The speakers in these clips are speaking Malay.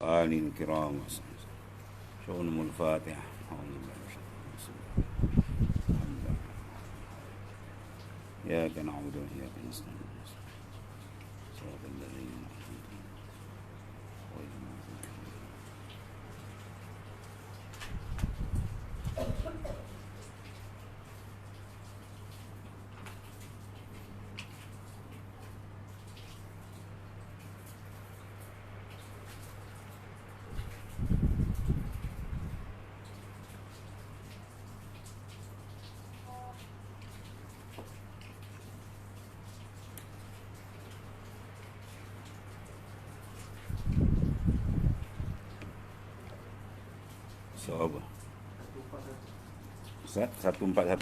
آل الكرام شؤون الفاتحة. إياك نعبد وإياك نستعين صراط الذين أنعمت عليهم غير المغضوب عليهم. So apa? Ustaz 141.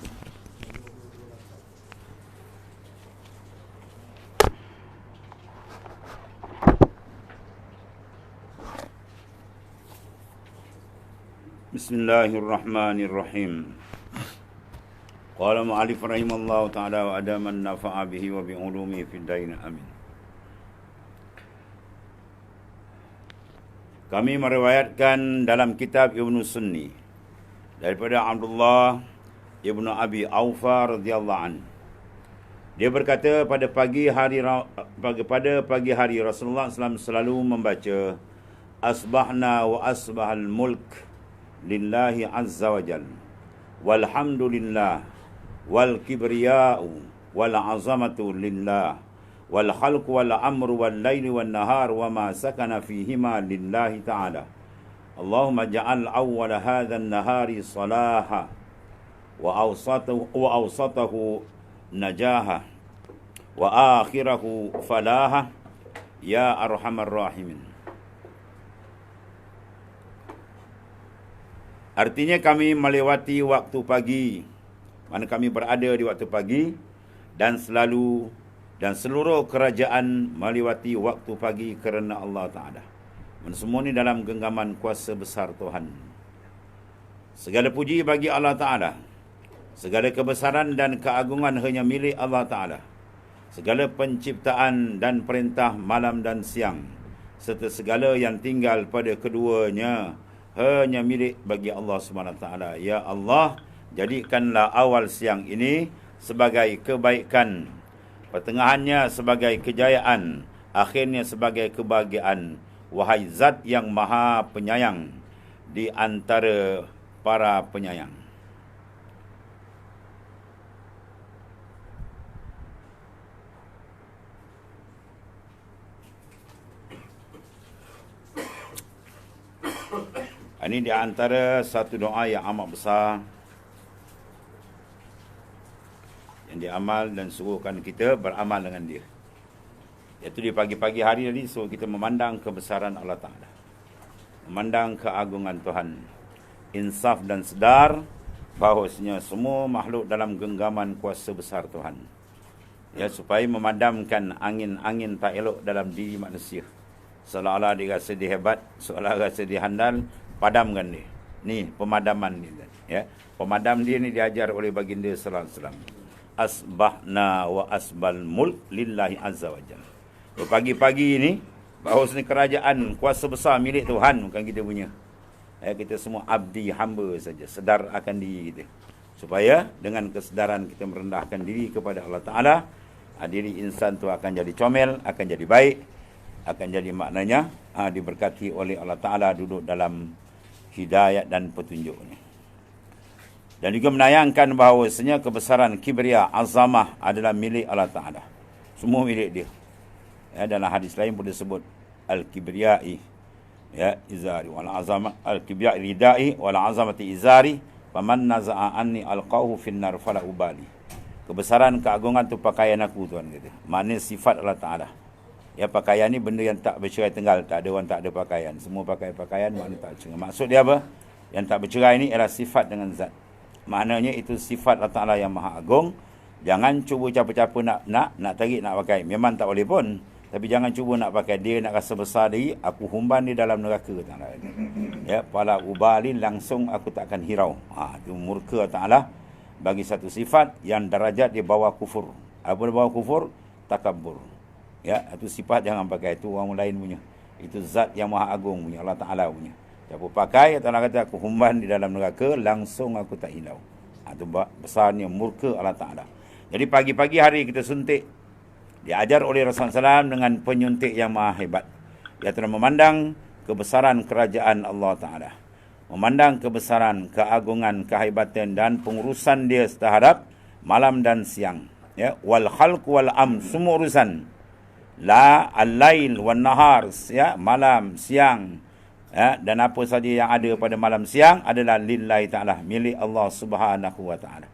Bismillahirrahmanirrahim. Qala mu'alif rahimallahu ta'ala wa adaman nafa'a bihi wa bi'ulumi fid dain amin. Kami meriwayatkan dalam kitab Ibnu Sunni daripada Abdullah Ibnu Abi Aufa radhiyallahu an. Dia berkata pada pagi hari Rasulullah SAW selalu membaca asbahna wa asbahal mulk lillahi azza wa jal walhamdulillah wal kibriya'u wal azamatu lillah wal khalqu wal amru wal laili wal nahar wa ma sakana fihima lillahi ta'ala. Allahumma ja'al awwala hadha an-nahari salaha wa awsatahu najaha wa akhirahu falaha ya arhamar rahimin. Artinya kami melewati waktu pagi, mana kami berada di waktu pagi, dan seluruh kerajaan melewati waktu pagi kerana Allah Ta'ala. Dan semua ini dalam genggaman kuasa besar Tuhan. Segala puji bagi Allah Ta'ala. Segala kebesaran dan keagungan hanya milik Allah Ta'ala. Segala penciptaan dan perintah malam dan siang, serta segala yang tinggal pada keduanya, hanya milik bagi Allah SWT. Ya Allah, jadikanlah awal siang ini sebagai kebaikan, pertengahannya sebagai kejayaan, akhirnya sebagai kebahagiaan. Wahai Zat yang Maha Penyayang di antara para penyayang. Ini di antara satu doa yang amat besar yang diamal dan suruhkan kita beramal dengan dia. Iaitu di pagi-pagi hari tadi suruh kita memandang kebesaran Allah Ta'ala, memandang keagungan Tuhan, insaf dan sedar bahawasanya semua makhluk dalam genggaman kuasa besar Tuhan. Ya, supaya memadamkan angin-angin tak elok dalam diri manusia. Seolah-olah dia rasa dia hebat, seolah-olah rasa dia handal, padamkan dia. Ni pemadaman dia. Ya, pemadam dia ni diajar oleh baginda sallallahu alaihi wasallam. Asbahna wa asbal mulk lillahi azza wa jalla. Pagi-pagi ini bahawasanya kerajaan kuasa besar milik Tuhan, bukan kita punya. Ya, kita semua abdi hamba saja, sedar akan diri kita. Supaya dengan kesedaran kita merendahkan diri kepada Allah Ta'ala, diri insan tu akan jadi comel, akan jadi baik, akan jadi maknanya diberkati oleh Allah Ta'ala, duduk dalam hidayat dan petunjuknya. Dan juga menayangkan bahawasanya kebesaran kibriya, azamah adalah milik Allah Ta'ala. Semua milik dia. Ya, dalam hadis lain pun disebut al-kibriyai, ya, izari wal azamah, al-kibriyai ridai wal azamati izari faman naza'a anni alqahu finnar fala ubali. Kebesaran keagungan tu pakaian aku, Tuhan kata. Maknanya sifat Allah Ta'ala. Ya, pakaian ni benda yang tak bercerai tenggal, tak ada orang tak ada pakaian. Semua pakai pakaian, maknanya tak bercerai. Maksud dia apa? Yang tak bercerai ni ialah sifat dengan zat. Maknanya itu sifat Allah Ta'ala yang Maha Agung. Jangan cuba capa-capa nak tarik nak pakai. Memang tak boleh pun. Tapi jangan cuba nak pakai. Dia nak rasa besar diri, aku humban dia dalam neraka. Ya, pala ubalin, langsung aku tak akan hirau. Itu murka Ta'ala bagi satu sifat yang darajat dia bawah kufur. Apa dia bawah kufur? Takabur. Ya, itu sifat jangan pakai, itu orang lain punya. Itu zat yang maha agung punya, Allah Ta'ala punya. Siapa pakai, Allah kata, aku humban di dalam neraka, langsung aku tak hilau. Itu besarnya murka Allah Ta'ala. Jadi pagi-pagi hari kita suntik. Diajar oleh Rasulullah SAW dengan penyuntik yang maha hebat. Dia telah memandang kebesaran kerajaan Allah Ta'ala. Memandang kebesaran, keagungan, kehebatan dan pengurusan dia terhadap malam dan siang. Ya, wal khalq wal semua urusan. La al-lail wan nahar, ya, malam, siang. Ya, dan apa saja yang ada pada malam siang adalah lillahi ta'ala, milik Allah Subhanahu wa ta'ala.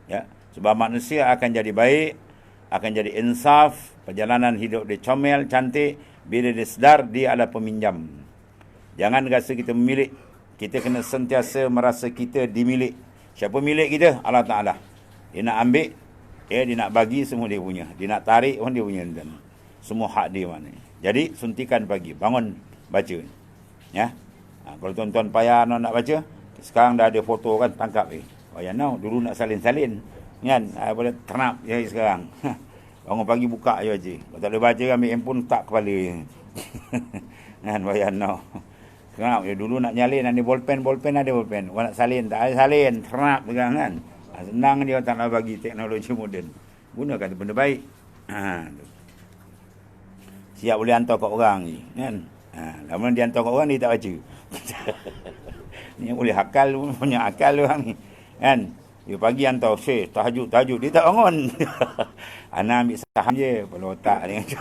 Ya, sebab manusia akan jadi baik, akan jadi insaf, perjalanan hidup dia comel, cantik bila dia sedar dia adalah peminjam. Jangan rasa kita memilik. Kita kena sentiasa merasa kita dimilik. Siapa milik kita? Allah Ta'ala. Dia nak ambil, dia nak bagi, semua dia punya. Dia nak tarik pun dia punya. Semua hak dia mana. Jadi suntikan pagi, bangun baca. Ya. Kalau tuan-tuan payah nak baca, sekarang dah ada foto kan, tangkap payah dulu nak salin-salin kan, boleh ternap je sekarang. Bangun pagi buka je baca. Kalau tak boleh baca, ambil handphone tak kepala. Kan payah sekarang dulu nak nyalin ada bolpen ada bolpen. Orang nak salin tak ada salin, ternap pegang kan. Senang dia tak nak bagi teknologi moden. Gunakan tu benda baik. Siap boleh hantar kat orang ni kan. Lama dia hantar kat orang dia tak baca. Ni boleh akal, punya akal orang ni kan. Dia pagi hantar tahajud dia tak bangun. Ana ambil saham je kepala otak dia tu.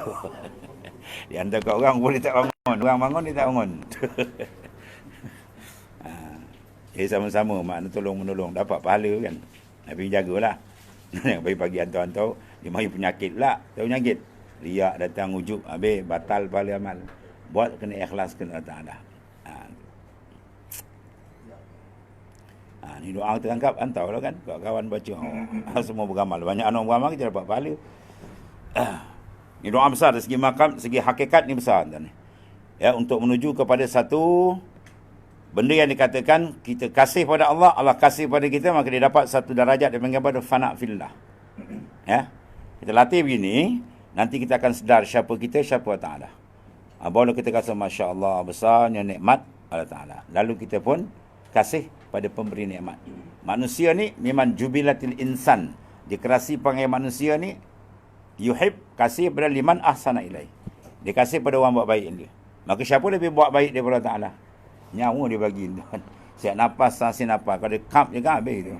Dia hantar kat orang boleh tak bangun. Orang bangun dia tak bangun. Sama-sama makna tolong-menolong, dapat pahala kan. Tapi jagalah. Pagi-pagi hantar-hantar dia mari penyakit pula. Tahu penyakit? Riak datang, ujub, habis batal pahala amal. Buat kena ikhlas kena Allah. Ni doa kita tangkap, hantarlah kan. Kawan-kawan baca. Semua beramal. Banyak anak beramal kita dapat pahala. Ni doa besar dari segi makam, segi hakikat ni besar tuan. Ya, untuk menuju kepada satu benda yang dikatakan kita kasih pada Allah, Allah kasih pada kita, maka dia dapat satu darajat yang dipanggil pada fana fillah. Ya. Kita latih begini, nanti kita akan sedar siapa kita, siapa Allah Ta'ala. Baru kita rasa masya-Allah besarnya nikmat Allah Ta'ala. Lalu kita pun kasih pada pemberi nikmat. Manusia ni memang jubilatil insan. Dikerasi panggil manusia ni yuhib, kasih pada liman ahsana ilai. Dia kasih pada orang buat baik dia. Maka siapa lebih buat baik daripada Allah Ta'ala? Nyawa dia bagi. Siap nafas, sasin nafas. Kalau dia kap je kan habis tu.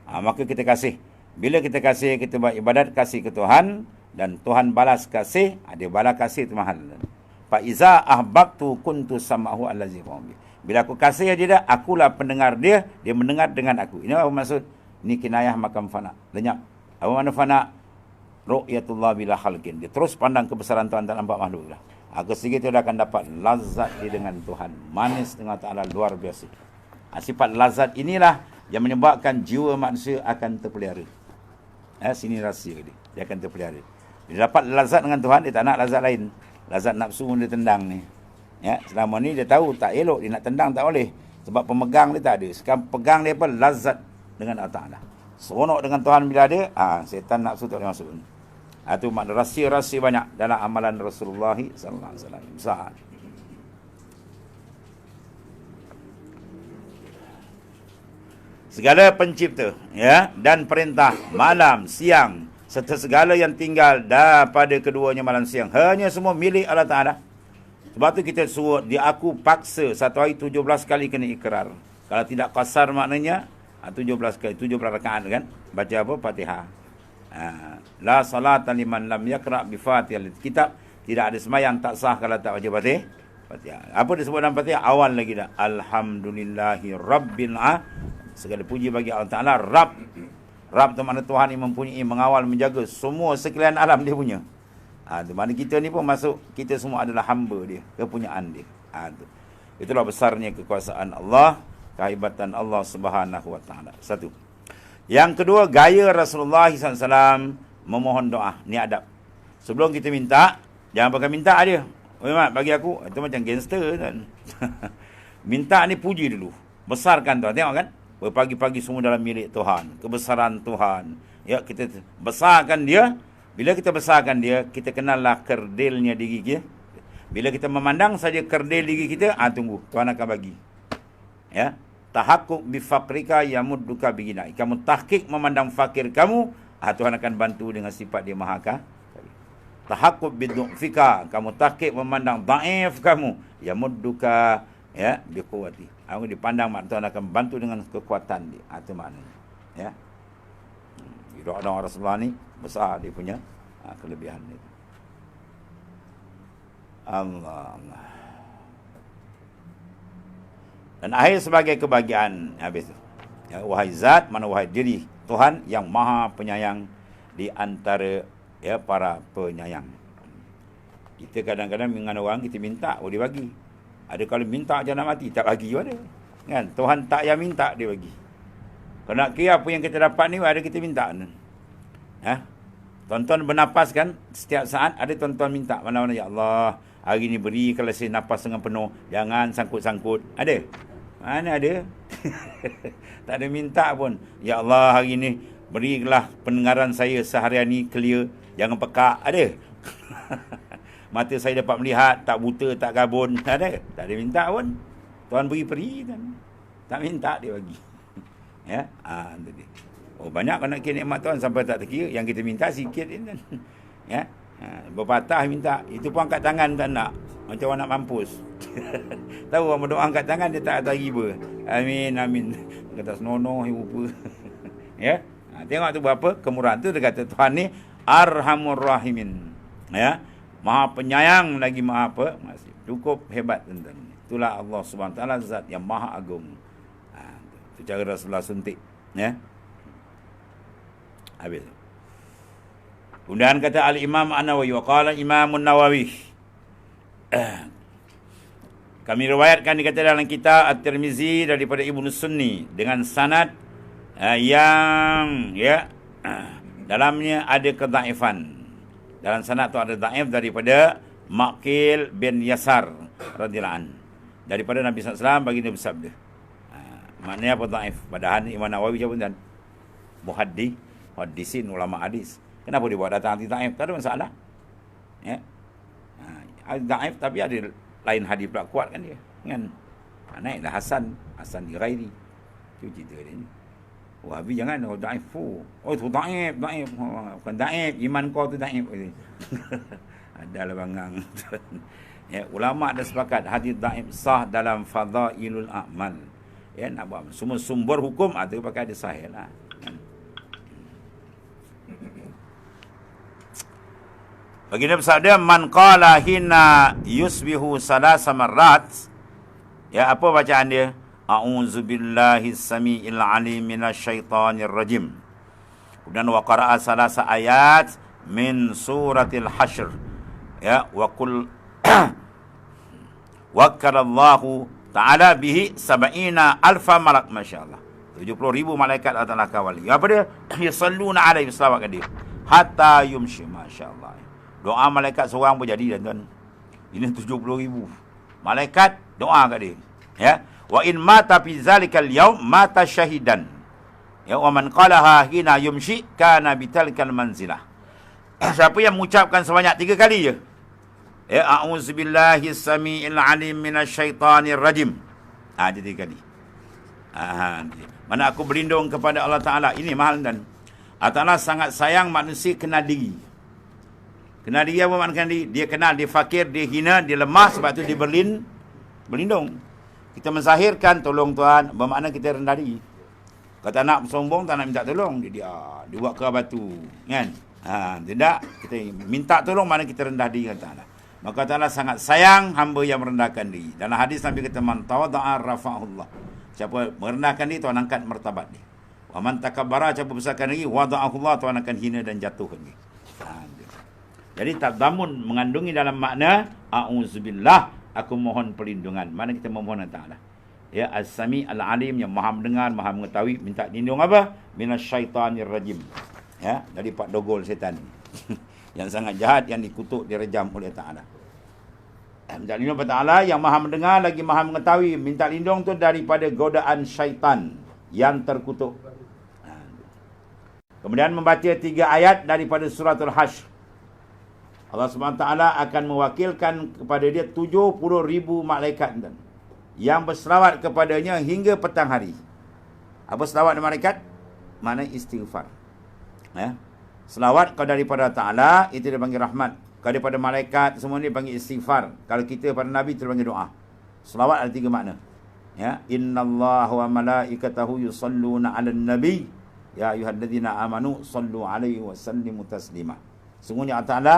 Maka kita kasih. Bila kita kasih, kita buat ibadat kasih ke Tuhan. Dan Tuhan balas kasih. Dia balas kasih tu mahal. Fa'iza ahbabtu kuntu sam'ahu allazi qawmi. Bila aku kasih dia, akulah pendengar dia. Dia mendengar dengan aku. Ini apa maksud? Ini kinayah makam fana. Lenyap. Apa makna fana? Ru'yatullah bila khalqin. Dia terus pandang kebesaran Tuhan tak nampak makhluk lah. Ketika itu dia akan dapat lazat dia dengan Tuhan. Manis dengan Ta'ala luar biasa. Sifat lazat inilah yang menyebabkan jiwa manusia akan terpelihara. Sini rahsia dia. Dia akan terpelihara. Dia dapat lazat dengan Tuhan, dia tak nak lazat lain. Lazat nafsu dia tendang ni. Ya, selama ni dia tahu tak elok, dia nak tendang tak boleh. Sebab pemegang dia tak ada. Sekarang pegang dia apa? Lazat dengan Allah Ta'ala. Seronok dengan Tuhan bila ada, setan nafsu tak boleh masuk. Itu makna rahsia-rahsia banyak dalam amalan Rasulullah sallallahu alaihi wasallam. Besar. Segala pencipta, ya, dan perintah malam, siang, serta segala yang tinggal daripada keduanya malam siang, hanya semua milik Allah Ta'ala. Sebab tu kita suruh dia aku paksa satu hari 17 kali kena ikrar. Kalau tidak kasar maknanya 17 kali, 17 rakaat kan. Baca apa? Fatihah. La salata liman lam yaqra bi Fatihah kitab. Tidak ada sembahyang tak sah kalau tak baca Fatihah. Apa disebut dalam Fatihah? Awal lagi dah. Alhamdulillahi rabbil alamin. Segala puji bagi Allah Ta'ala. Rabb. Rabb tu makna Tuhan yang mempunyai, mengawal, menjaga semua sekalian alam dia punya. Itu makna kita ni pun masuk, kita semua adalah hamba dia, kepunyaan dia. Itulah besarnya kekuasaan Allah, kehebatan Allah Subhanahu wa Ta'ala. Satu. Yang kedua, gaya Rasulullah SAW memohon doa. Ni adab. Sebelum kita minta, jangan pakai minta dia. Mat, bagi aku, itu macam gangster kan. Minta ni puji dulu. Besarkan Tuhan. Tengok kan? Pagi-pagi semua dalam milik Tuhan. Kebesaran Tuhan. Ya, kita besarkan dia. Bila kita besarkan dia, kita kenallah kerdilnya diri dia. Bila kita memandang saja kerdil diri kita, tunggu, Tuhan akan bagi. Ya. Tahakkuk bi faqrika yamudduka bi ghina. Kamu tahqiq memandang fakir kamu, Tuhan akan bantu dengan sifat dia Maha Kaya. Tahakkuk bi du'fika, kamu tahqiq memandang dhaif kamu, yamudduka ya bi quwwati. Aku dipandang mak Tuhan akan bantu dengan kekuatan dia. Itu maknanya. Ya. Doa Rasulullah ni besar dia punya kelebihan dia. Allah. Dan akhir sebagai kebahagiaan habis tu. Ya, wahai zat, mana wahai diri Tuhan yang Maha Penyayang di antara ya para penyayang. Kita kadang-kadang dengan orang kita minta, dia bagi. Ada kalau minta macam nak mati, tak bagi pun ada. Kan? Tuhan tak yang minta, dia bagi. Kalau nak kira apa yang kita dapat ni, ada kita minta. Ha? Tuan-tuan bernapas kan, setiap saat ada tuan-tuan minta. Mana-mana, ya Allah, hari ni beri kalau saya napas dengan penuh, jangan sangkut-sangkut. Ada? Mana ada? Tak ada minta pun. Ya Allah, hari ni berilah pendengaran saya seharian ni clear, jangan pekak. Ada? Mata saya dapat melihat, tak buta, tak gabun. Ada? Tak ada minta pun. Tuhan beri kan. Tak minta, dia bagi. Ya? Itu dia. Oh, banyak kan nak kira nikmat Tuhan sampai tak terkira. Yang kita minta sikit kan. Ya? Berpatah minta. Itu pun angkat tangan tak nak. Macam orang nak mampus. Tahu orang berdoa angkat tangan, dia tak ada riba. Amin, amin. Kata senonoh, rupa. Ya? Tengok tu berapa kemurahan tu. Dia kata Tuhan ni Arhamur Rahimin. Ya? Maha penyayang lagi maha apa? Masih cukup hebat tuan-tuan. Itulah Allah Subhanahu Taala, zat yang maha agung. Itu cara Rasulullah suntik. Ya? Habis. Kemudian kata Al-Imam An-Nawawi, wa qala Imam An-Nawawi. Kami riwayatkan dikata dalam kitab At-Tirmizi daripada Ibnu Sunni dengan sanad yang ya dalamnya ada kedhaifan. Dalam sanad tu ada dhaif daripada Maqil bin Yasar radhiyallahu an. Daripada Nabi SAW baginda bersabda. Maknanya apa dhaif? Padahal Imam Nawawi siapa tuan? Muhaddisin, ulama hadis. Kenapa dia buat datang hadis dhaif? Tak ada masalah. Ya. Dhaif tapi ada lain hadis pula kuat kan dia. Kan? Naik dah Hasan di ghairi. Itu cerita dia ni. Wahabi jangan dhaif. Oh tu dhaif. Bukan dhaif, iman kau tu dhaif. Adalah bangang. Ya, ulama dah sepakat hadis dhaif sah dalam fadailul a'mal. Ya, nak buat semua sumber hukum tu pakai hadis sahih lah. Baginda bersabda, man qala hina yusbihu salasa marrat. Ya, apa bacaan dia? A'udzubillahi samiil alim minasyaitonir rajim. Kemudian wa qara'a salasa ayat min suratil Hasyr. Ya, wa qul wakalallahu ta'ala bihi sab'ina alfa malak, masyaallah. 70,000 malaikat Allah Ta'ala kawal. Apa dia? Yusalluna alaihi selawat dia. Hatta yumshi, masyaallah. Doa malaikat seorang pun jadi tuan. Ini 70,000 malaikat doa kat dia. Ya. Wa in mata fi zalikal yaum mata syahidan. Ya, wa man qalaha hina yumshi kana bitalkal manzilah. Siapa yang mengucapkan sebanyak 3 kali je. Ya, a'udzubillahi samiil alim minasyaitonir rajim. Dia 3 kali. Mana aku berlindung kepada Allah Ta'ala. Ini mahal dan Allah Ta'ala sangat sayang manusia kenal diri. Kenal diri apa makna diri? Dia kenal, dia fakir, dia hina, dia lemah, sebab tu dia berlindung. Kita menzahirkan tolong Tuhan, bermakna kita rendah diri. Kalau tak nak sombong, tak nak minta tolong, dia buat ke batu. Kan? Tidak, kita minta tolong, mana kita rendah diri kata Allah. Maka Allah sangat sayang hamba yang merendahkan diri. Dalam hadis Nabi kata, man tawadha'a rafa'ahullah. Siapa merendahkan diri, Tuhan angkat martabat dia. Wa man takabbara, siapa besarkan diri, wada'ahullah, Tuhan akan hina dan jatuhkan dia. Jadi tadamun mengandungi dalam makna a'udzubillah, aku mohon perlindungan. Mana kita memohon Allah Ta'ala. Ya, as-sami al-alim, yang maha mendengar, maha mengetahui. Minta lindung apa? Minasyaitonir rajim. Ya, dari pak dogol setan. Yang sangat jahat, yang dikutuk, direjam oleh Ta'ala. Minta lindung kepada Ta'ala yang maha mendengar lagi maha mengetahui. Minta lindung tu daripada godaan syaitan yang terkutuk. Kemudian membaca 3 ayat daripada suratul Hasyr. Allah SWT akan mewakilkan kepada dia 70,000 malaikat yang berselawat kepadanya hingga petang hari. Apa selawat malaikat? Makna istighfar. Ya. Selawat kalau daripada Ta'ala, itu dia panggil rahmat. Kalau daripada malaikat, semua ni panggil istighfar. Kalau kita pada Nabi, itu dia panggil doa. Selawat ada 3 makna. Ya, innallaha wa malaikatahu yusalluna 'alan nabi ya ayyuhalladzina amanu sallu 'alaihi wa sallimu taslima. Sungguhnya Allah Ta'ala,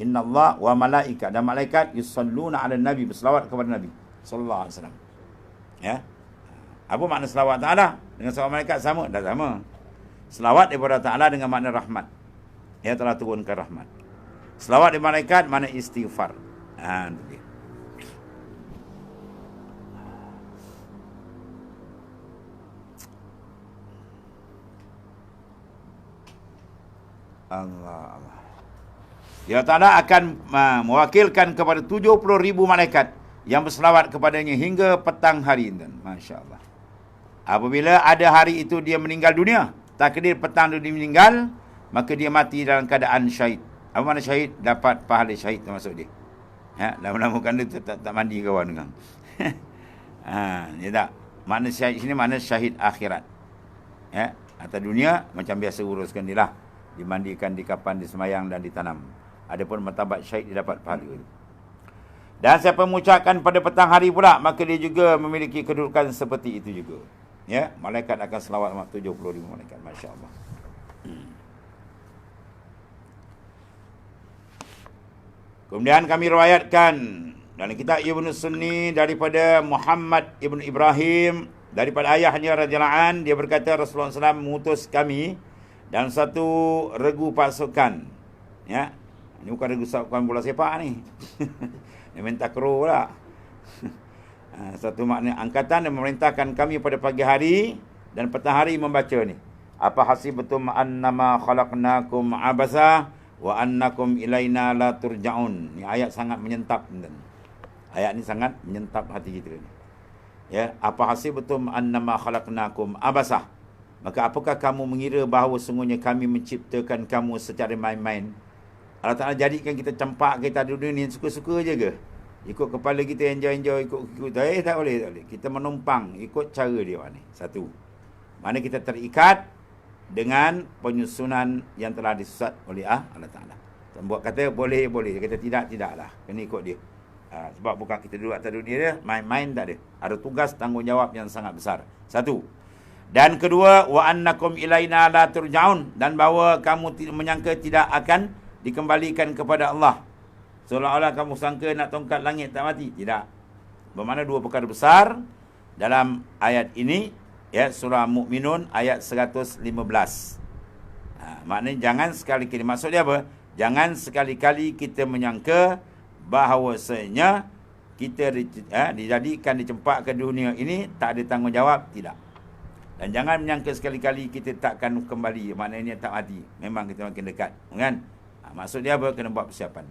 innallaha wa malaikat, dan malaikat yusalluna 'alan nabi, berselawat kepada Nabi sallallahu alaihi wasallam. Ya. Apa makna selawat Ta'ala dengan selawat malaikat sama? Dah sama. Selawat daripada Ta'ala dengan makna rahmat. Ya, telah turunkan rahmat. Selawat daripada malaikat makna istighfar. Itu dia. Allah. Ya Ta'ala akan mewakilkan kepada 70,000 malaikat yang berselawat kepadanya hingga petang hari. Masya Allah. Apabila ada hari itu dia meninggal dunia, takdir petang dia meninggal, maka dia mati dalam keadaan syahid. Apa makna syahid? Dapat pahala syahid termasuk dia. Lama-lama kan dia tak mandi kawan dengan. Ya tak. Makna syahid sini makna syahid akhirat. Ya, atas dunia macam biasa uruskan dia lah. Dimandikan, dikapan, disemayang dan ditanam. Adapun martabat syahid dia dapat pahala itu. Dan siapa mengucapkan pada petang hari pula, maka dia juga memiliki kedudukan seperti itu juga. Ya, malaikat akan selawat 70,000 malaikat. Masya-Allah. Kemudian kami riwayatkan dalam kitab Ibnu Sunni daripada Muhammad Ibn Ibrahim daripada ayahnya radhiyallahu an, dia berkata Rasulullah SAW mengutus kami dalam satu regu pasukan. Ya. Ini bukan regu pasukan bola sepak ni. Dia main takraw pula. Satu makna angkatan yang memerintahkan kami pada pagi hari dan petang hari membaca ni. Apa hasibtum annama khalaqnakum abasa wa annakum ilaina la turja'un. Ni ayat sangat menyentap. Ayat ni sangat menyentap hati kita ni. Ya, apa hasibtum annama khalaqnakum abasa. Maka apakah kamu mengira bahawa sungguhnya kami menciptakan kamu secara main-main? Allah Ta'ala jadikan kita campak kita dunia ni suka-suka je ke? Ikut kepala kita enjoy-enjoy, ikut tak boleh, tak boleh. Kita menumpang ikut cara dia ni. Satu. Mana kita terikat dengan penyusunan yang telah disusat oleh Allah Ta'ala. Buat kata boleh, dia kata tidaklah. Kena ikut dia. Sebab bukan kita duduk atas dunia dia, main-main tak ada. Ada tugas tanggungjawab yang sangat besar. Satu. Dan kedua, wa annakum ilaina la turja'un, dan bahawa kamu menyangka tidak akan dikembalikan kepada Allah. Seolah-olah kamu sangka nak tongkat langit tak mati. Tidak. Bermakna dua perkara besar dalam ayat ini, ya, surah Mukminun ayat 115. Maknanya jangan sekali-kali, maksud dia apa? Jangan sekali-kali kita menyangka bahawasanya kita dijadikan, dicempak ke dunia ini tak ada tanggungjawab. Tidak. Dan jangan menyangka sekali-kali kita takkan kembali. Maknanya tak mati. Memang kita makin dekat. Kan? Maksud dia apa? Kena buat persiapan.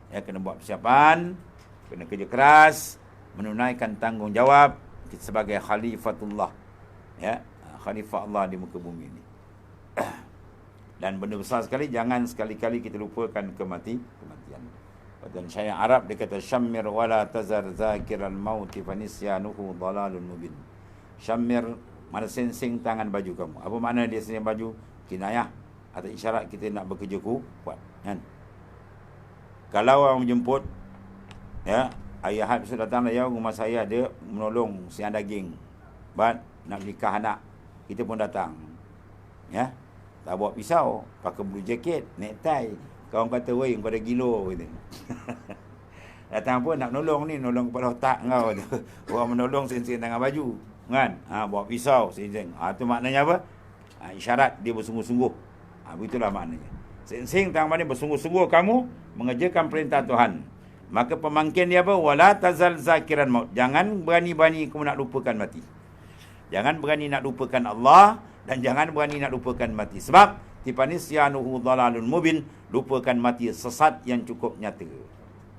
Ya, kena buat persiapan, kena kerja keras, menunaikan tanggungjawab kita sebagai khalifatullah. Ya, khalifah Allah di muka bumi ini. Dan benda besar sekali, jangan sekali-kali kita lupakan kematian. Dan syair Arab dia kata syammir wala tazar zakiral mauti fanisyanuhu dalalun mubin. Syammir mana sensing tangan baju kamu. Apa makna dia sensing baju? Kinayah atau isyarat kita nak bekerja kuat, kan? Kalau orang menjemput, ya, ayah had sudah datang ya, rumah saya ada menolong siang daging. Nak nikah anak, kita pun datang. Ya. Tak bawa pisau, pakai blue jacket, necktie. Kawan kata, "Woi, kau dah gila," gitu. Datang pun nak nolong ni, nolong kepala otak kau tu. Orang menolong sensing tangan baju, kan? Bawa pisau sensing. Tu maknanya apa? Isyarat dia bersungguh-sungguh. Begitulah maknanya. Sensing tangan mana bersungguh-sungguh kamu mengerjakan perintah Tuhan. Maka pemangkin dia apa? Wala tazal zakiran maut. Jangan berani-berani kamu nak lupakan mati. Jangan berani nak lupakan Allah dan jangan berani nak lupakan mati. Sebab tipanisyanuhu dhalalun mubin, lupakan mati sesat yang cukup nyata.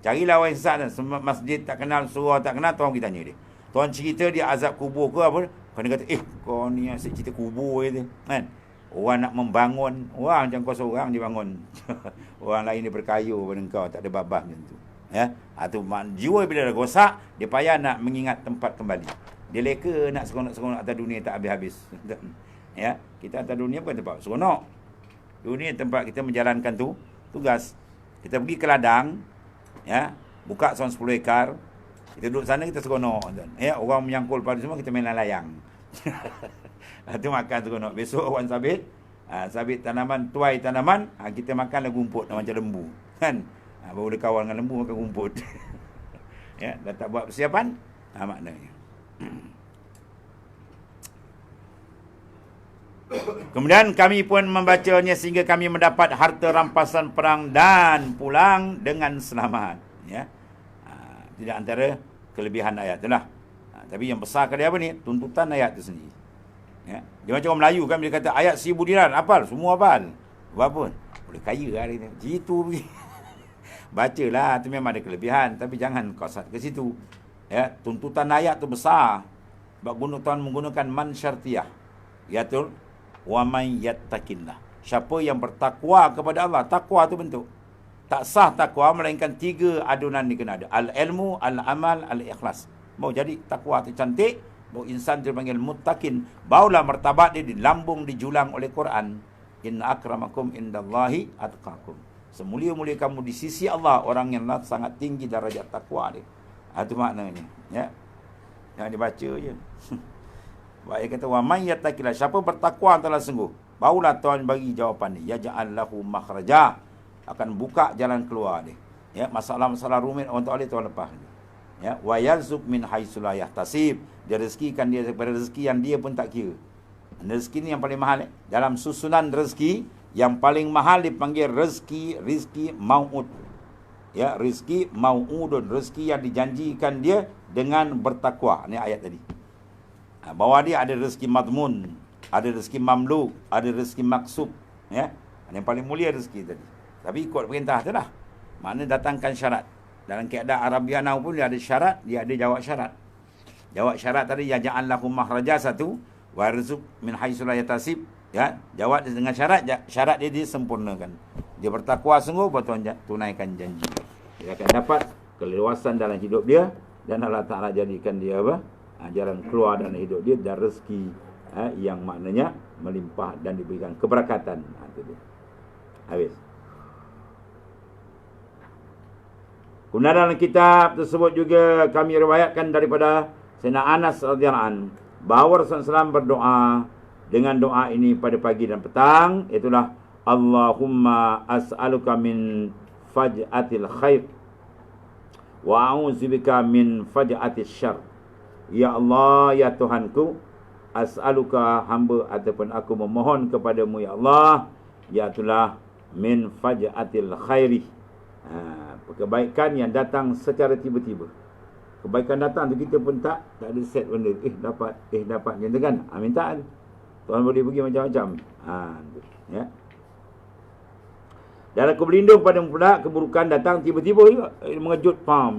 Carilah orang sesat, masjid tak kenal, surah tak kenal, tuan kita tanya dia. Tuan cerita dia azab kubur ke apa? Kau kata, kau ni asyik cerita kubur je, kan? Orang nak membangun, wah macam kau seorang dibangun. Orang lain dia berkayu pada kau, tak ada babah macam tu. Ya, tu jiwa bila dah rosak, dia payah nak mengingat tempat kembali. Dia leka nak seronok-seronok atas dunia tak habis-habis. Ya, kita atas dunia bukan tempat seronok. Dunia tempat kita menjalankan tugas. Kita pergi ke ladang, ya, buka seorang 10 ekar. Kita duduk sana, kita seronok. Ya, orang menyangkul pada semua, kita main layang. Itu makan seronok. Besok orang sabit tanaman, tuai tanaman, kita makan rumput macam lembu. Kan? Baru dia kawan dengan lembu, makan rumput. Ya, dah tak buat persiapan, maknanya. Kemudian kami pun membacanya sehingga kami mendapat harta rampasan perang dan pulang dengan selamat. Ya. Tidak antara kelebihan ayat itulah. Tapi yang besar kali apa ni? Tuntutan ayat itu sendiri. Ya. Dia macam orang Melayu kan, bila kata ayat 1000 dinar, hafal, semua hafal. Buat apa? Boleh kaya hari ni. Jitu pergi. Bacalah, itu memang ada kelebihan, tapi jangan kosat ke situ. Ya, tuntutan ayat tu besar. Sebab Tuhan menggunakan man syartiyah. Iaitu wa man yattaqillah. Siapa yang bertakwa kepada Allah, takwa tu bentuk. Tak sah takwa melainkan 3 adunan ni kena ada. Al-ilmu, al-amal, al-ikhlas. Mau jadi takwa tu cantik, baru insan dipanggil muttaqin. Barulah martabat dia dilambung, dijulang oleh Quran. Inna akramakum indallahi atqakum. Semulia-mulia kamu di sisi Allah, orang yang sangat tinggi darajat takwa dia. Itu maknanya. Ya. Jangan dibaca je. Baik kata, wa man yattaqillah, siapa bertakwa telah sungguh. Barulah Tuhan bagi jawapan ni. Yaj'al lahu makhraja. Akan buka jalan keluar dia. Ya, masalah-masalah rumit orang tak boleh Tuhan lepas. Ya, wa yarzuq min haitsu la yahtasib. Dia rezekikan dia daripada rezeki yang dia pun tak kira. Rezeki ni yang paling mahal. Dalam susunan rezeki, yang paling mahal dipanggil rizki mau'ud. Ya, rizki mau'udun, rezeki yang dijanjikan dia dengan bertakwa. Ini ayat tadi. Bawah dia ada rezeki madmun, ada rezeki mamluk, ada rezeki maksub. Ya, yang paling mulia rezeki tadi. Tapi ikut perintah tu lah. Maknanya datangkan syarat. Dalam keadaan Arabiana pun dia ada syarat, dia ada jawab syarat. Jawab syarat tadi, ya ja'al lahum makhraja satu, wa rizq min haitsu la yahtasib. Ya, jawab dengan syarat, syarat dia disempurnakan. Dia bertakwa sungguh, betul tunaikan janji. Dia akan dapat keleluasan dalam hidup dia, dan Allah Ta'ala jadikan dia apa? Jalan keluar dalam hidup dia, dan rezeki yang maknanya melimpah dan diberikan keberkatan. Itu dia. Habis. Kemudian dalam kitab tersebut juga kami riwayatkan daripada Sayyidina Anas radhiyallahu anhu bahawa Rasulullah SAW berdoa dengan doa ini pada pagi dan petang, itulah Allahumma as'aluka min faj'atil khair wa a'udzubika min faj'atil syarr. Ya Allah, ya Tuhanku, as'aluka, hamba ataupun aku memohon kepadamu ya Allah, yaitulah min faj'atil khairi. Kebaikan yang datang secara tiba-tiba. Kebaikan datang tu kita pun tak ada set benda. Dapat macam tu kan. Minta kan. Tuhan boleh bagi macam-macam. Ya. Dan aku berlindung pada pula keburukan datang tiba-tiba juga. Mengejut pam,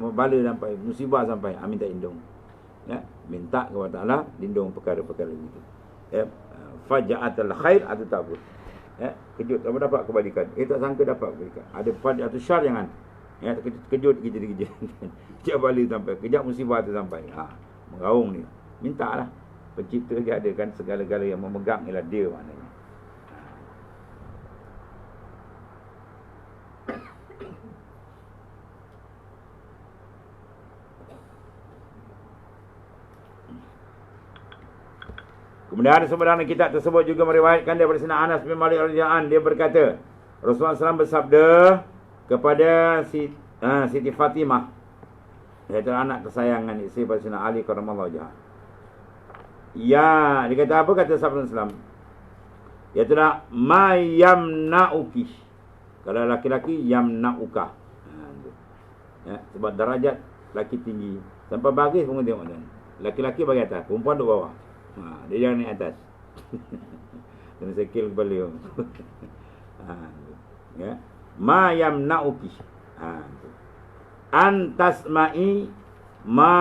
bala sampai, musibah sampai. Minta lindung. Ya, minta kepada Allah lindung perkara-perkara itu. Ya, faja'atul khair atau tak apa. Ya, kejut apa dapat kebalikan. Tak sangka dapat kebalikan. Ada faja'atul syarr jangan. Ya, kejut kita dikejut. Kejap bala sampai, kejap musibah tu sampai. Mengaung ni. Mintalah. Pencipta dia ada kan, segala-gala yang memegang ialah dia maknanya. Kemudian sebenarnya kitab tersebut juga meriwayatkan daripada Sayyidina Anas bin Malik radhiyallahu anhu, dia berkata, Rasulullah SAW bersabda kepada Siti Fatimah, iaitu anak kesayangan isteri pada Sayyidina Ali karramallahu wajhah. Ya, dia kata apa kata Rasulullah SAW? Iaitulah ma yamna'uki. Kalau laki-laki yamna'uka. Ya, sebab darajat laki tinggi. Sampai baris pun tengok kan. Laki-laki bagi atas, perempuan duduk bawah. Dia jangan naik atas. Kena sekil kepala. Ya. Ma yamna'uki. Antasma'i ma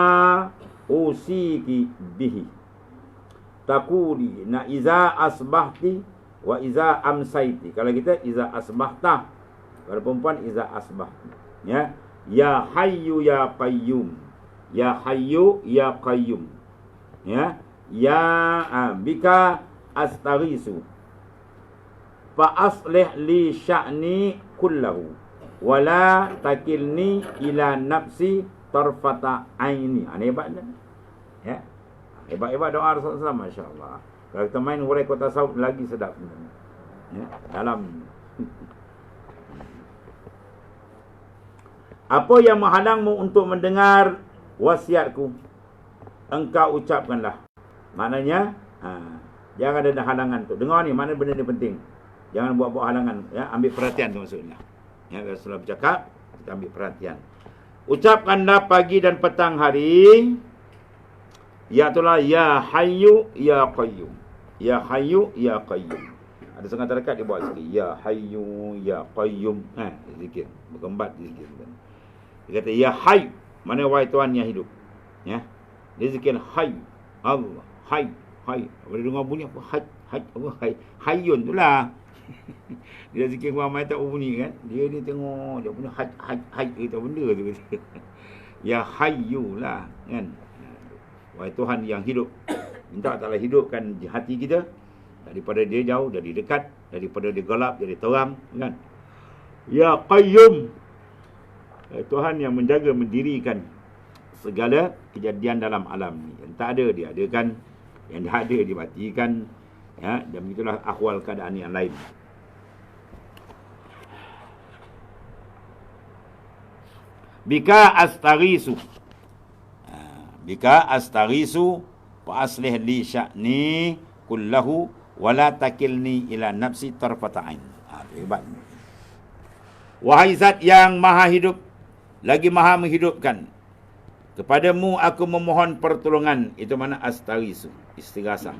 usiki bihi. taquli iza asbahti wa iza amsaiti. Kalau kita iza asbahta, kalau perempuan iza asbahti. Ya hayyu ya qayyum. Ya hayyu ya qayyum. Bika astaghisu fa aslih li sya'ni kullahu wala takilni ila nafsi tarfata aini. Ini hebat kan? Hebat-hebat doa Rasulullah, masya-Allah. Kalau kita main hurai kota tasawuf lagi sedap. Dalam apa yang menghalangmu untuk mendengar wasiatku, engkau ucapkanlah. Maknanya jangan ada halangan tu. Dengar ni, mana benda ni penting. Jangan buat-buat halangan. Ambil perhatian tu maksudnya. Rasulullah bercakap, kita ambil perhatian. Ucapkanlah pagi dan petang hari, itulah ya hayyu ya qayyum. Ya hayyu ya qayyum. Ada setengah dekat dia buat sikit. Ya hayyu ya qayyum. Zikir. Berkembat zikir. Dia kata ya hayy. Mana wahai Tuhan yang hidup. Dia zikir hayy. Allah. Hayy. Hayy. Boleh dengar bunyi apa? Hayy. Hayy. Apa? Hayy. Hayyun tu lah. Dia zikir ramai tak bunyi kan. Dia ni tengok. Dia punya hayy. Hayy. Hayy. Kita benda tu. Ya hayyu lah. Kan. Wahai Tuhan yang hidup. Minta taklah hidupkan hati kita. Daripada dia jauh, dari dekat. Daripada dia gelap, jadi terang. Kan. Ya qayyum. Tuhan yang menjaga, mendirikan segala kejadian dalam alam ni. Yang tak ada, dia adakan. Yang ada, dimatikan. Dan begitulah akhwal keadaan yang lain. Bika astaghisu. Bika astaghisu wa aslih li sya'ni kullahu wala takilni ila nafsi tarfata'ain. Hebat. Wahai zat yang maha hidup, lagi maha menghidupkan, kepadamu aku memohon pertolongan. Itu mana astaghisu, istighasah.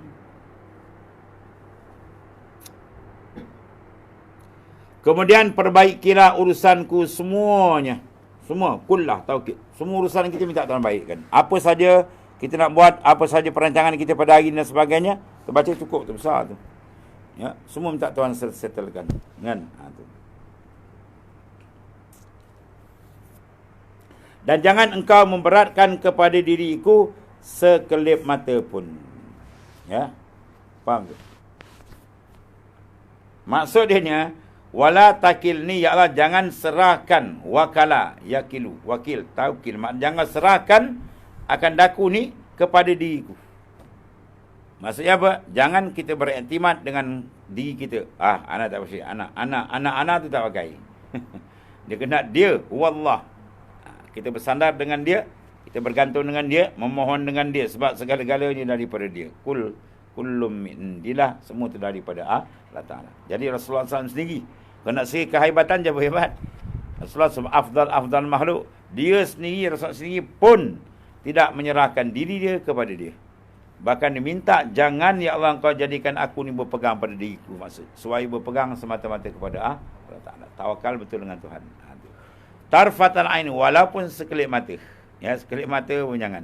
Kemudian perbaikilah urusanku semuanya. Semua, kullah, taukid. Semua urusan kita minta Tuhan baikkan. Apa saja kita nak buat, apa saja perancangan kita pada hari dan sebagainya, terbaca cukup, tu besar tu. Semua minta Tuhan settlekan. Kan? Tu. Dan jangan engkau memberatkan kepada diriku sekelip mata pun. Faham tu? Maksud dia wala takilni, ya Allah, jangan serahkan. Wakala yakilu, wakil, taukil. Jangan serahkan akan daku ni kepada diriku. Maksudnya apa? Jangan kita beriktimat dengan diri kita. Anak tak pakai. Anak tu tak pakai. Dia kena dia, wallah. Kita bersandar dengan dia, kita bergantung dengan dia, memohon dengan dia, sebab segala-galanya daripada dia. Kullum min indilah, semua itu daripada Allah Ta'ala. Jadi Rasulullah SAW sendiri, kalau nak segi kehebatan je berhebat. Rasulullah SAW afdal makhluk. Dia sendiri, Rasulullah sendiri pun tidak menyerahkan diri dia kepada dia. Bahkan dia minta, jangan ya Allah engkau jadikan aku ni berpegang pada diriku. Maksud, suai berpegang semata-mata kepada Allah Ta'ala. Tawakal betul dengan Tuhan. Tarfatal ain, walaupun sekelip mata. Sekelip mata pun jangan.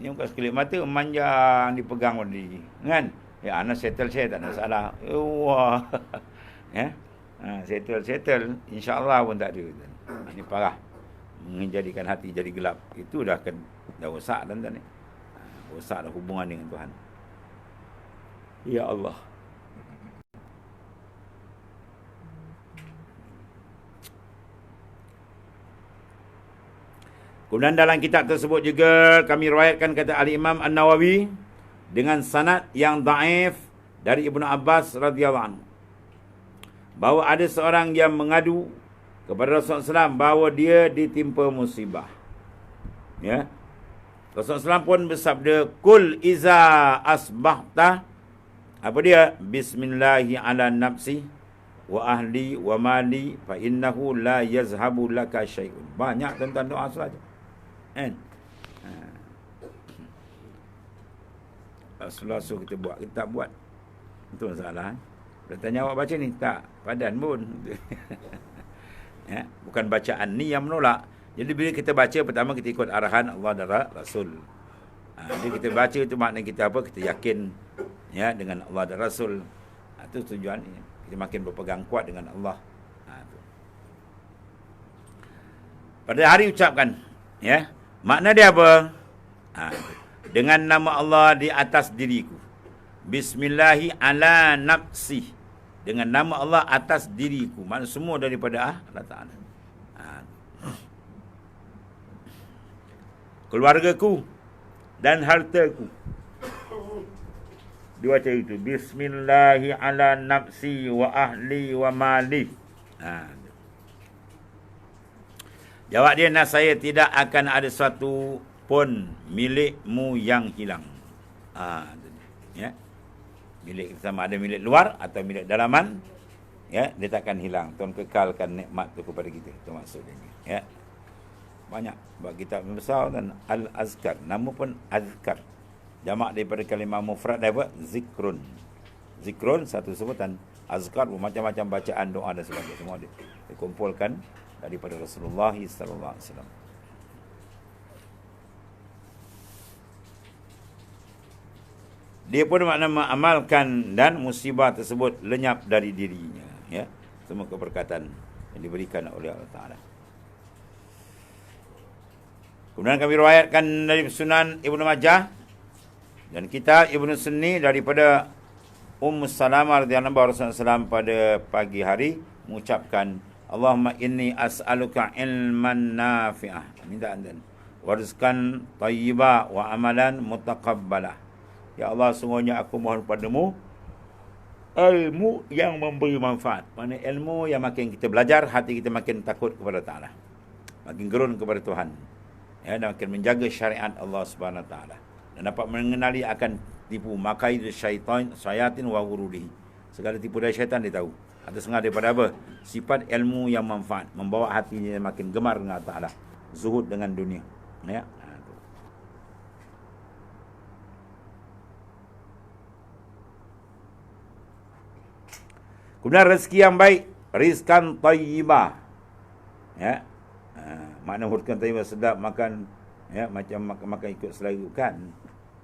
Ini bukan sekelip mata, memanjang dipegang oleh diri. Kan? Anak settle saya tak ada masalah. Wah. Settle. InsyaAllah pun tak ada. Ini parah. Menjadikan hati jadi gelap. Itu dah rosak dan ni. Rosak dah hubungan dengan Tuhan. Ya Allah. Kemudian dalam kitab tersebut juga kami riwayatkan kata Al-Imam An-Nawawi dengan sanad yang dhaif dari Ibnu Abbas radhiyallahu anhu, bahawa ada seorang yang mengadu kepada Rasulullah SAW bahawa dia ditimpa musibah. Rasulullah SAW pun bersabda, "Kul iza asbahta." Apa dia? "Bismillahi ala nafsi wa ahli wa mali fa innahu la yazhabu laka syai'un." Banyak tentang doa saja. Rasulullah suruh kita buat, kita tak buat. Itu masalah. Dia tanya awak baca ni, tak, padan pun. Bukan bacaan ni yang menolak. Jadi bila kita baca, pertama kita ikut arahan Allah dan Rasul. Jadi kita baca itu makna kita apa? Kita yakin ya dengan Allah dan Rasul. Itu tujuannya. Kita makin berpegang kuat dengan Allah. Tu. Pada hari ucapkan, ya. Makna dia apa? Dengan nama Allah di atas diriku. Bismillahi ala nafsi. Dengan nama Allah atas diriku. Maksud semua daripada Allah Ta'ala. Keluargaku dan hartaku. Dua cara itu. Bismillahi ala nafsi wa ahli wa mali. Jawab dia, saya tidak akan ada suatu pun milikmu yang hilang. Ya. Milik sama ada milik luar atau milik dalaman, ya, dia takkan hilang. Tuhan kekalkan nikmat tu kepada kita. Itu maksudnya. Ya. Banyak bab kitab besar dan al-azkar. Nama pun azkar. Jamak daripada kalimah mufrad dia apa? Zikrun. Zikrun satu sebutan. Azkar macam-macam bacaan doa dan sebagainya. Semua dikumpulkan daripada Rasulullah sallallahu alaihi wasallam. Dia pun makna mengamalkan dan musibah tersebut lenyap dari dirinya. Ya, semua keberkatan yang diberikan oleh Allah Ta'ala. Kemudian kami riwayatkan dari Sunan Ibnu Majah dan kitab Ibnu Sunni daripada Ummu Salamah radhiyallahu anha Rasulullah SAW pada pagi hari mengucapkan, Allahumma inni as'aluka ilman nafi'ah. Minta anda. Wa rizqan tayyiba wa amalan mutaqabbalah. Ya Allah, sungguhnya aku mohon padamu ilmu yang memberi manfaat. Maksudnya ilmu yang makin kita belajar, hati kita makin takut kepada Ta'ala. Makin gerun kepada Tuhan. Ya, dan makin menjaga syariat Allah Subhanahu Wa Ta'ala. Dan dapat mengenali akan tipu makai syaitan wa wurudihi. Segala tipu daya syaitan dia tahu. Atau setengah daripada apa? Sifat ilmu yang manfaat. Membawa hatinya makin gemar dengan Ta'ala. Zuhud dengan dunia. Ya. Kemudian rezeki yang baik, rizkan tayyibah. Ya. Makna rizkan tayyibah sedap makan, ya, macam makan ikut selera kan.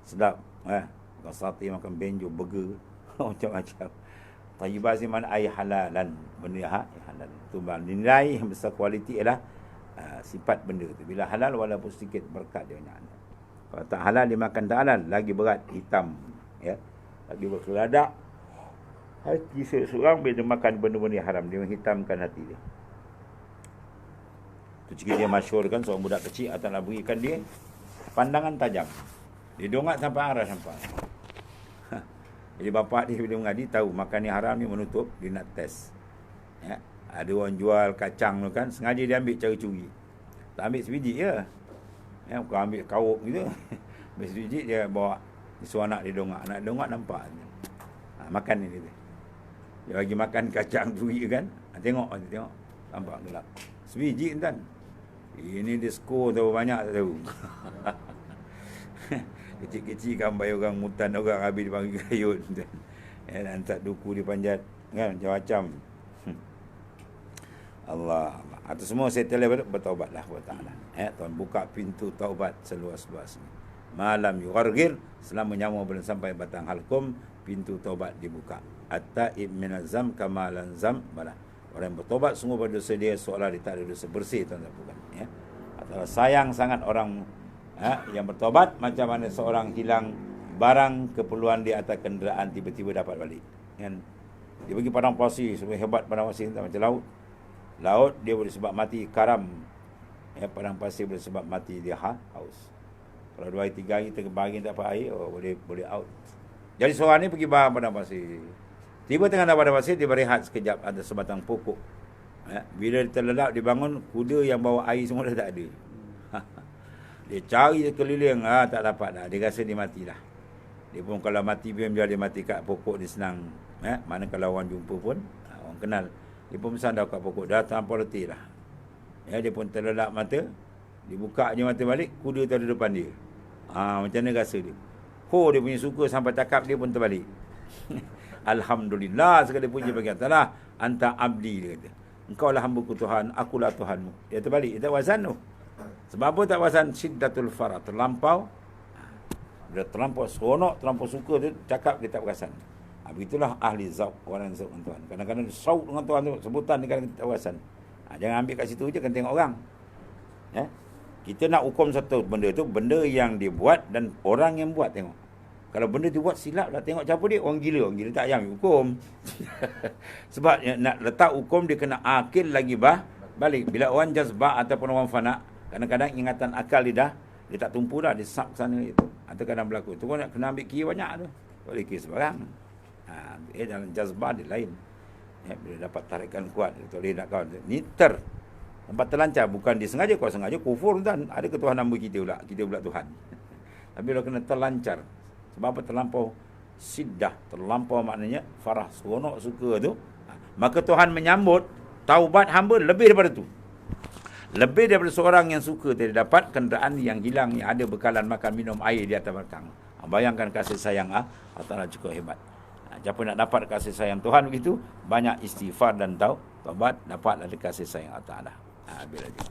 Sedap, makan sate, makan benjo, burger, macam-macam. Tayyibah si mana ai halalan, benda halal. Tu nilai yang besar kualiti ialah sifat benda tu. Bila halal walaupun sedikit berkat dia banyak. Kalau tak halal dia makan tak halal, lagi berat, hitam, ya. Lagi berkeladak. Hati seseorang bila makan benda-benda haram, dia menghitamkan hati dia. Itu cerita dia masyhur kan, seorang budak kecil atas nak berikan dia pandangan tajam. Dia dongak sampai arah sampai. Jadi bapak dia bila mengaji tahu makan ni haram ni menutup, dia nak test. Ya, ada orang jual kacang tu kan, sengaja dia ambil cara curi. Tak ambil sebiji je. Ya, bukan ambil kawuk gitu. Ambil sebiji dia bawa suruh anak dia dongak. Anak dongak nampak. Makan ni dia. Dia bagi makan kacang curi kan. Tengok. Nampak gelap. Sebiji kan. Ini dia skor tahu banyak tak tahu. Kecil-kecil kan bayar orang mutan orang habis dipanggil kayut. Dan tak duku dia panjat. Kan macam-macam. Allah. Atau semua settle bertaubatlah kepada Ta'ala. Tuhan buka pintu taubat seluas-luasnya. Malam yughargir, selama nyawa belum sampai batang halkum, pintu taubat dibuka. At-ta'ib minazam kamalan zam balah. Orang yang bertobat sungguh pada dosa dia seolah dia tak ada dosa bersih, tuan bukan, ya. Atau sayang sangat orang yang bertobat macam mana seorang hilang barang keperluan dia atas kenderaan tiba-tiba dapat balik. Kan? Dia bagi padang pasir, sebab hebat padang pasir tak macam laut. Laut dia boleh sebab mati karam. Ya, padang pasir boleh sebab mati dia haus. Kalau 2 hari 3 hari terbaring tak dapat air, boleh out. Jadi seorang ni pergi barang padang pasir. Tiba tengah dalam padang pasir, dia berehat sekejap ada sebatang pokok. Ya, bila dia terlelap, dia bangun, kuda yang bawa air semua dah tak ada. Dia cari sekeliling, tak dapat dah. Dia rasa dia matilah. Dia pun kalau mati, biar dia mati kat pokok, dia senang. Ya, mana kalau orang jumpa pun, orang kenal. Dia pun bersandar kat pokok, dah terlampau letih lah. Ya, dia pun terlelap mata. Dia buka je mata balik, kuda tu ada depan dia. Macam mana rasa dia? Dia punya suka sampai cakap dia pun terbalik. Alhamdulillah, segala puji bagi Allah. Anta abdi, dia kata. Engkau lah hamba-Ku Tuhan, akulah Tuhanmu. Dia terbalik, dia tak wasan tu. Sebab apa tak wasan? Syiddatul farah, terlampau Bila terlampau seronok, terlampau suka tu, cakap dia tak perasan. Begitulah ahli zauq, orang yang zauq dengan Tuhan. Kadang-kadang zauq dengan Tuhan tu, sebutan dia kadang-kadang tak perasan. Jangan ambil kat situ je, kan tengok orang. Kita nak hukum satu benda tu, benda yang dia buat dan orang yang buat, tengok. Kalau benda tu buat silap lah, tengok siapa dia, orang gila tak payah ambil hukum. Sebab nak letak hukum, dia kena akil lagi balik. Bila orang jazbah ataupun orang fana, kadang-kadang ingatan akal dia tak tumpu dah, dia sak sana itu. Atau kadang berlaku. Tu nak kena ambil kira banyak tu. Tak boleh kira sebarang. Dalam jazbah dia lain. Bila dapat tarikan kuat, dia tak boleh nak kawan. Ni tempat terlancar, bukan dia sengaja. Kalau sengaja kufur tuan, ada ketuhanan nama kita pula Tuhan. Tapi kalau kena terlancar, sebab apa? Terlampau siddah, terlampau maknanya farah, seronok, suka tu, maka Tuhan menyambut taubat hamba lebih daripada tu. Lebih daripada seorang yang suka tidak dapat kenderaan yang hilang, yang ada bekalan makan minum air di atas belakang. Bayangkan kasih sayang Allah Ta'ala cukup hebat. Siapa nak dapat kasih sayang Tuhan begitu, banyak istighfar dan taubat, dapat ada kasih sayang Allah Ta'ala. Bila dia.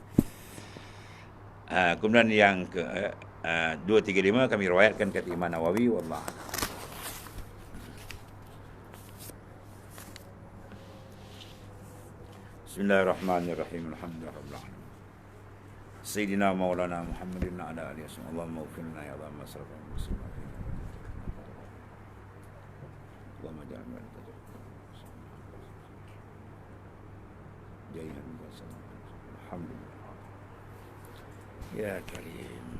Kemudian yang ke 235 kami riwayatkan kata Imam Nawawi, wallah. Bismillahirrahmanirrahim. Alhamdulillahirabbil alamin. Sayyidina Maulana Muhammadin ala alihi wasallam. Allahumma ighfirna ya Allah masrafa muslimin. Allahumma ja'alna min jayyan wa sallam. Alhamdulillah. Ya Karim.